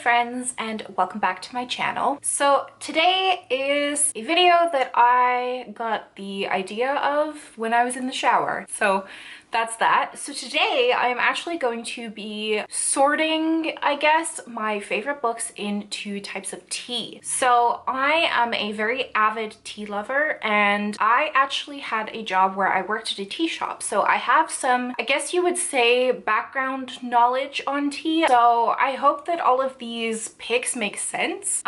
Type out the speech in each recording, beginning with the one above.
friends, and welcome back to my channel. So today is a video that I got the idea of when I was in the shower. So that's that. So today I'm actually going to be sorting, I guess, my favorite books into types of tea. So I am a very avid tea lover, and I actually had a job where I worked at a tea shop. So I have some, I guess you would say, background knowledge on tea. So I hope that all of these picks make sense.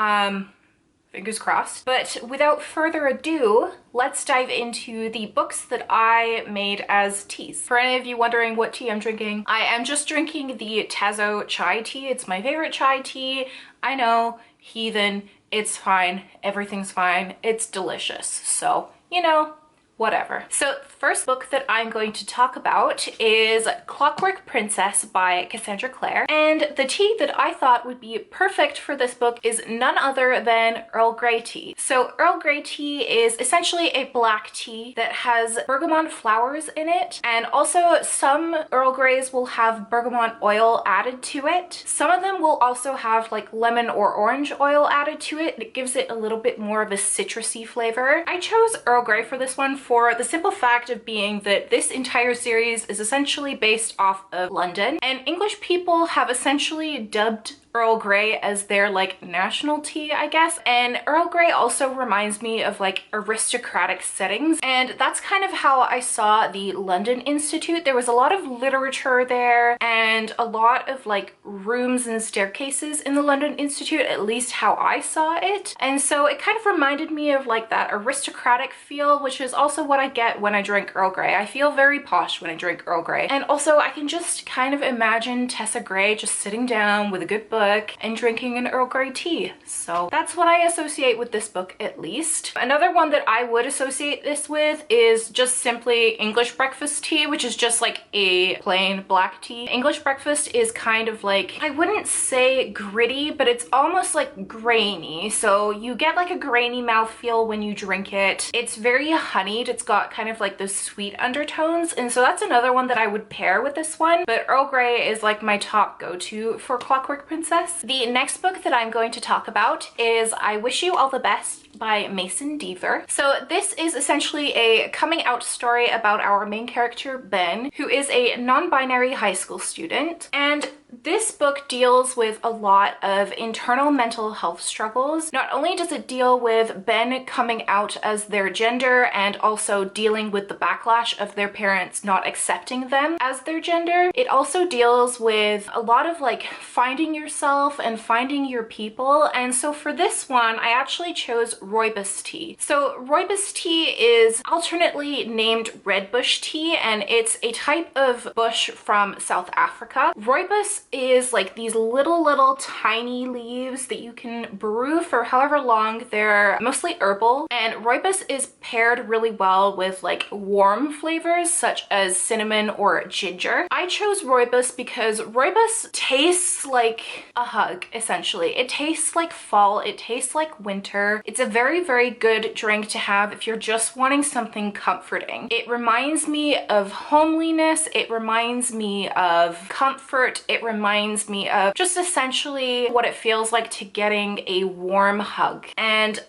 Fingers crossed. But without further ado, let's dive into the books that I made as teas. For any of you wondering what tea I'm drinking, I am just drinking the Tazo chai tea. It's my favorite chai tea. I know, heathen, it's fine. Everything's fine. It's delicious. So, you know, whatever. So the first book that I'm going to talk about is Clockwork Princess by Cassandra Clare, and the tea that I thought would be perfect for this book is none other than Earl Grey tea. So Earl Grey tea is essentially a black tea that has bergamot flowers in it, and also some Earl Greys will have bergamot oil added to it. Some of them will also have like lemon or orange oil added to it. It gives it a little bit more of a citrusy flavor. I chose Earl Grey for this one for the simple fact of being that this entire series is essentially based off of London, and English people have essentially dubbed Earl Grey as their like national tea, I guess. And Earl Grey also reminds me of like aristocratic settings, and that's kind of how I saw the London Institute. There was a lot of literature there and a lot of like rooms and staircases in the London Institute, at least how I saw it. And so it kind of reminded me of like that aristocratic feel, which is also what I get when I drink Earl Grey. I feel very posh when I drink Earl Grey. And also I can just kind of imagine Tessa Gray just sitting down with a good book and drinking an Earl Grey tea. So that's what I associate with this book, at least. Another one that I would associate this with is just simply English breakfast tea, which is just like a plain black tea. English breakfast is kind of like, I wouldn't say gritty, but it's almost like grainy. So you get like a grainy mouthfeel when you drink it. It's very honeyed. It's got kind of like those sweet undertones. And so that's another one that I would pair with this one. But Earl Grey is like my top go-to for Clockwork Princess. The next book that I'm going to talk about is I Wish You All the Best by Mason Deaver. So this is essentially a coming out story about our main character, Ben, who is a non-binary high school student. And this book deals with a lot of internal mental health struggles. Not only does it deal with Ben coming out as their gender and also dealing with the backlash of their parents not accepting them as their gender, it also deals with a lot of like finding yourself and finding your people. And so for this one, I actually chose rooibos tea. So rooibos tea is alternately named red bush tea, and it's a type of bush from South Africa. Rooibos is like these little tiny leaves that you can brew for however long. They're mostly herbal, and rooibos is paired really well with like warm flavors such as cinnamon or ginger. I chose rooibos because rooibos tastes like a hug, essentially. It tastes like fall, it tastes like winter. It's a very good drink to have if you're just wanting something comforting. It reminds me of homeliness, it reminds me of comfort, it reminds me of just essentially what it feels like to getting a warm hug. And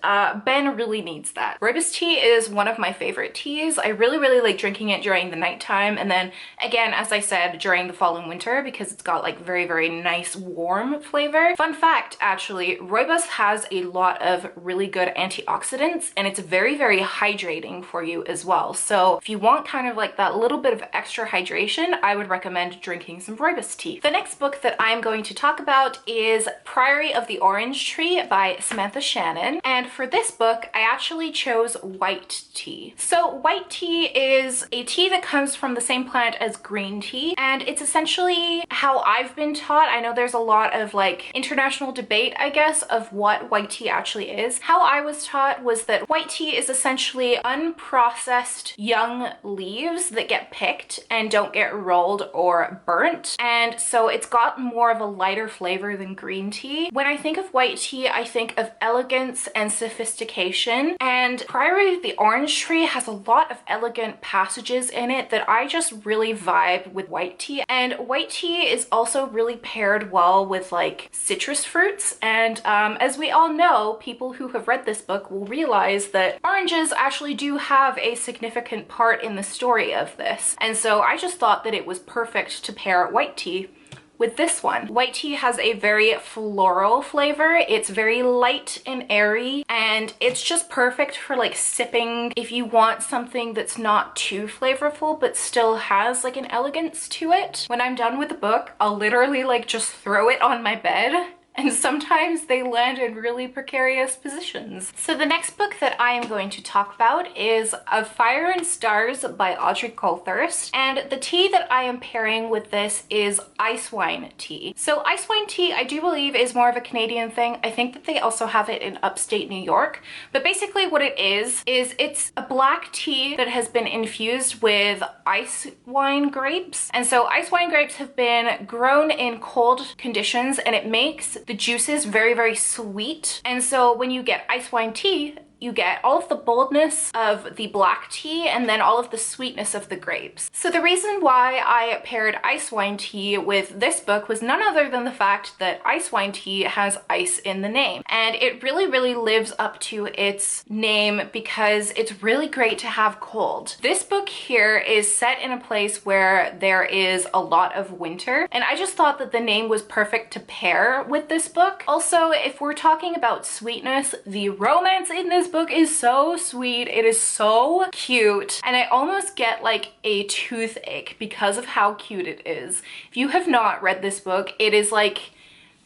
Ben really needs that. Rooibos tea is one of my favorite teas. I really like drinking it during the nighttime, and then again, as I said, during the fall and winter, because it's got like very nice warm flavor. Fun fact, actually, rooibos has a lot of really good antioxidants, and it's very hydrating for you as well. So if you want kind of like that little bit of extra hydration, I would recommend drinking some rooibos tea. The next book that I'm going to talk about is Priory of the Orange Tree by Samantha Shannon, and for this book I actually chose white tea. So white tea is a tea that comes from the same plant as green tea, and it's essentially how I've been taught. I know there's a lot of like international debate, I guess, of what white tea actually is. How I was taught was that white tea is essentially unprocessed young leaves that get picked and don't get rolled or burnt, and so it's got more of a lighter flavor than green tea. When I think of white tea, I think of elegance and sophistication, and Priory the orange tree has a lot of elegant passages in it that I just really vibe with white tea. And white tea is also really paired well with like citrus fruits, and as we all know, people who have read this book will realize that oranges actually do have a significant part in the story of this, and so I just thought that it was perfect to pair white tea with this one. White tea has a very floral flavor. It's very light and airy, and it's just perfect for like sipping if you want something that's not too flavorful but still has like an elegance to it. When I'm done with the book, I'll literally like just throw it on my bed, and sometimes they land in really precarious positions. So the next book that I am going to talk about is Of Fire and Stars by Audrey Coulthurst, and the tea that I am pairing with this is ice wine tea. So ice wine tea, I do believe, is more of a Canadian thing. I think that they also have it in upstate New York, but basically what it is it's a black tea that has been infused with ice wine grapes. And so ice wine grapes have been grown in cold conditions, and it makes the juices very, very sweet. And so when you get ice wine tea, you get all of the boldness of the black tea and then all of the sweetness of the grapes. So the reason why I paired ice wine tea with this book was none other than the fact that ice wine tea has ice in the name. And it really, really lives up to its name because it's really great to have cold. This book here is set in a place where there is a lot of winter, and I just thought that the name was perfect to pair with this book. Also, if we're talking about sweetness, the romance in this book is so sweet. It is so cute, and I almost get like a toothache because of how cute it is. If you have not read this book, it is like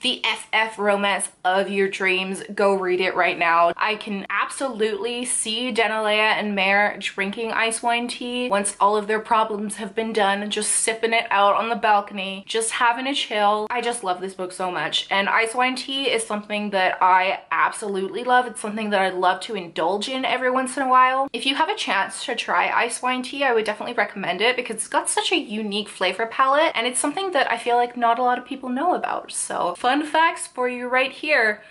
the FF romance of your dreams. Go read it right now. I can absolutely see Denalea and Mare drinking ice wine tea once all of their problems have been done and just sipping it out on the balcony, just having a chill. I just love this book so much, and ice wine tea is something that I absolutely love. It's something that I love to indulge in every once in a while. If you have a chance to try ice wine tea, I would definitely recommend it because it's got such a unique flavor palette, and it's something that I feel like not a lot of people know about. So fun facts for you right here.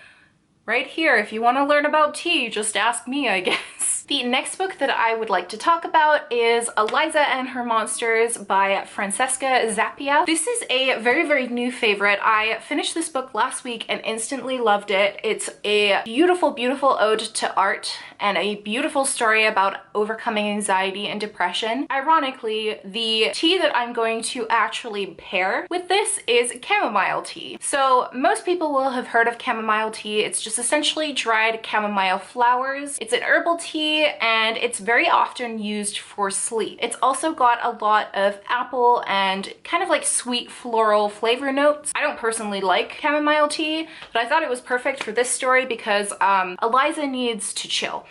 Right here. If you want to learn about tea, just ask me, I guess. The next book that I would like to talk about is Eliza and Her Monsters by Francesca Zappia. This is a very, very new favorite. I finished this book last week and instantly loved it. It's a beautiful, beautiful ode to art and a beautiful story about overcoming anxiety and depression. Ironically, the tea that I'm going to actually pair with this is chamomile tea. So most people will have heard of chamomile tea. It's just essentially dried chamomile flowers. It's an herbal tea, and it's very often used for sleep. It's also got a lot of apple and kind of like sweet floral flavor notes. I don't personally like chamomile tea, but I thought it was perfect for this story because Eliza needs to chill.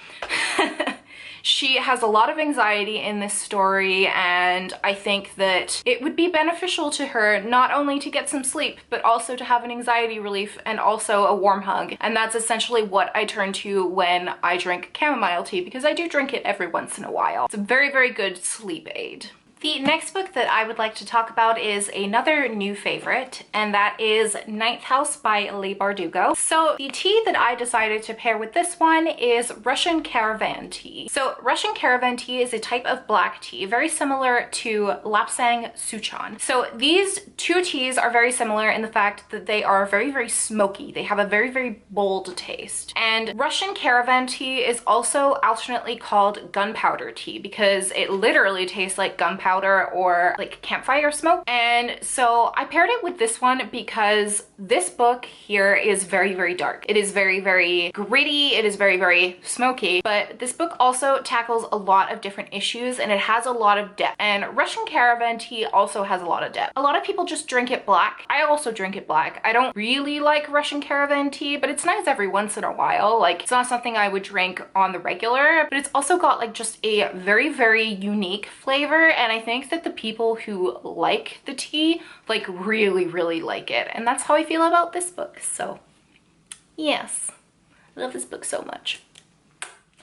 She has a lot of anxiety in this story, and I think that it would be beneficial to her not only to get some sleep, but also to have an anxiety relief and also a warm hug. And that's essentially what I turn to when I drink chamomile tea, because I do drink it every once in a while. It's a very, very good sleep aid. The next book that I would like to talk about is another new favorite, and that is Ninth House by Leigh Bardugo. So the tea that I decided to pair with this one is Russian Caravan tea. So Russian Caravan tea is a type of black tea, very similar to Lapsang Souchong. So these two teas are very similar in the fact that they are very, very smoky. They have a very, very bold taste. And Russian Caravan tea is also alternately called gunpowder tea because it literally tastes like gunpowder or like campfire smoke. And so I paired it with this one because this book here is very, very dark. It is very, very gritty. It is very, very smoky, but this book also tackles a lot of different issues, and it has a lot of depth. And Russian Caravan tea also has a lot of depth. A lot of people just drink it black. I also drink it black. I don't really like Russian Caravan tea, but it's nice every once in a while. Like, it's not something I would drink on the regular, but it's also got like just a very, very unique flavor, and I think that the people who like the tea like really, really like it, and that's how I feel about this book. So yes, I love this book so much.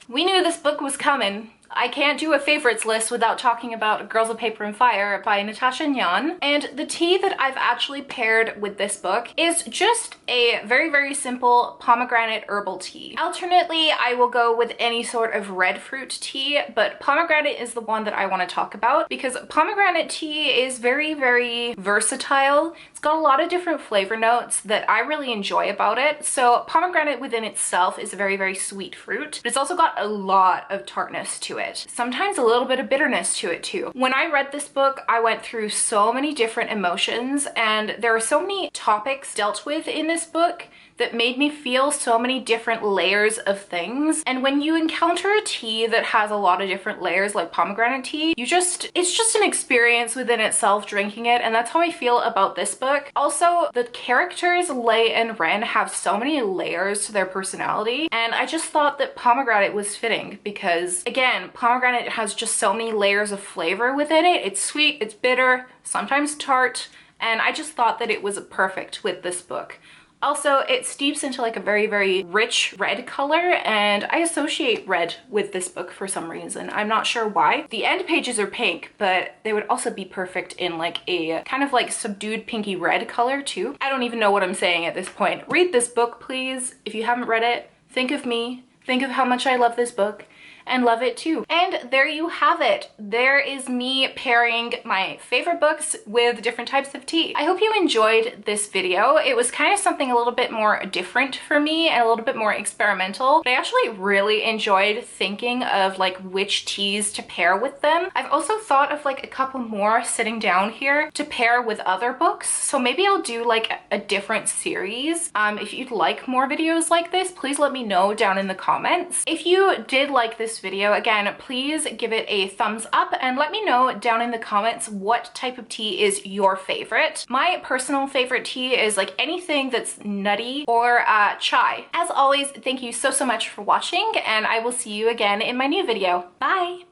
We knew this book was coming. I can't do a favorites list without talking about Girls of Paper and Fire by Natasha Nyan. And the tea that I've actually paired with this book is just a very, very simple pomegranate herbal tea. Alternately, I will go with any sort of red fruit tea, but pomegranate is the one that I want to talk about because pomegranate tea is very, very versatile. It's got a lot of different flavor notes that I really enjoy about it. So pomegranate within itself is a very, very sweet fruit, but it's also got a lot of tartness to it. Sometimes a little bit of bitterness to it too. When I read this book, I went through so many different emotions, and there are so many topics dealt with in this book that made me feel so many different layers of things. And when you encounter a tea that has a lot of different layers like pomegranate tea, it's just an experience within itself drinking it, and that's how I feel about this book. Also, the characters Lei and Ren have so many layers to their personality, and I just thought that pomegranate was fitting because, again, pomegranate has just so many layers of flavor within it. It's sweet, it's bitter, sometimes tart, and I just thought that it was perfect with this book. Also, it steeps into like a very, very rich red color, and I associate red with this book for some reason. I'm not sure why. The end pages are pink, but they would also be perfect in like a kind of like subdued pinky red color too. I don't even know what I'm saying at this point. Read this book, please. If you haven't read it, think of me. Think of how much I love this book and love it too. And there you have it. There is me pairing my favorite books with different types of tea. I hope you enjoyed this video. It was kind of something a little bit more different for me and a little bit more experimental, but I actually really enjoyed thinking of like which teas to pair with them. I've also thought of like a couple more sitting down here to pair with other books. So maybe I'll do like a different series. If you'd like more videos like this, please let me know down in the comments. If you did like this video, again, please give it a thumbs up and let me know down in the comments what type of tea is your favorite. My personal favorite tea is like anything that's nutty or chai. As always, thank you so much for watching, and I will see you again in my new video. Bye!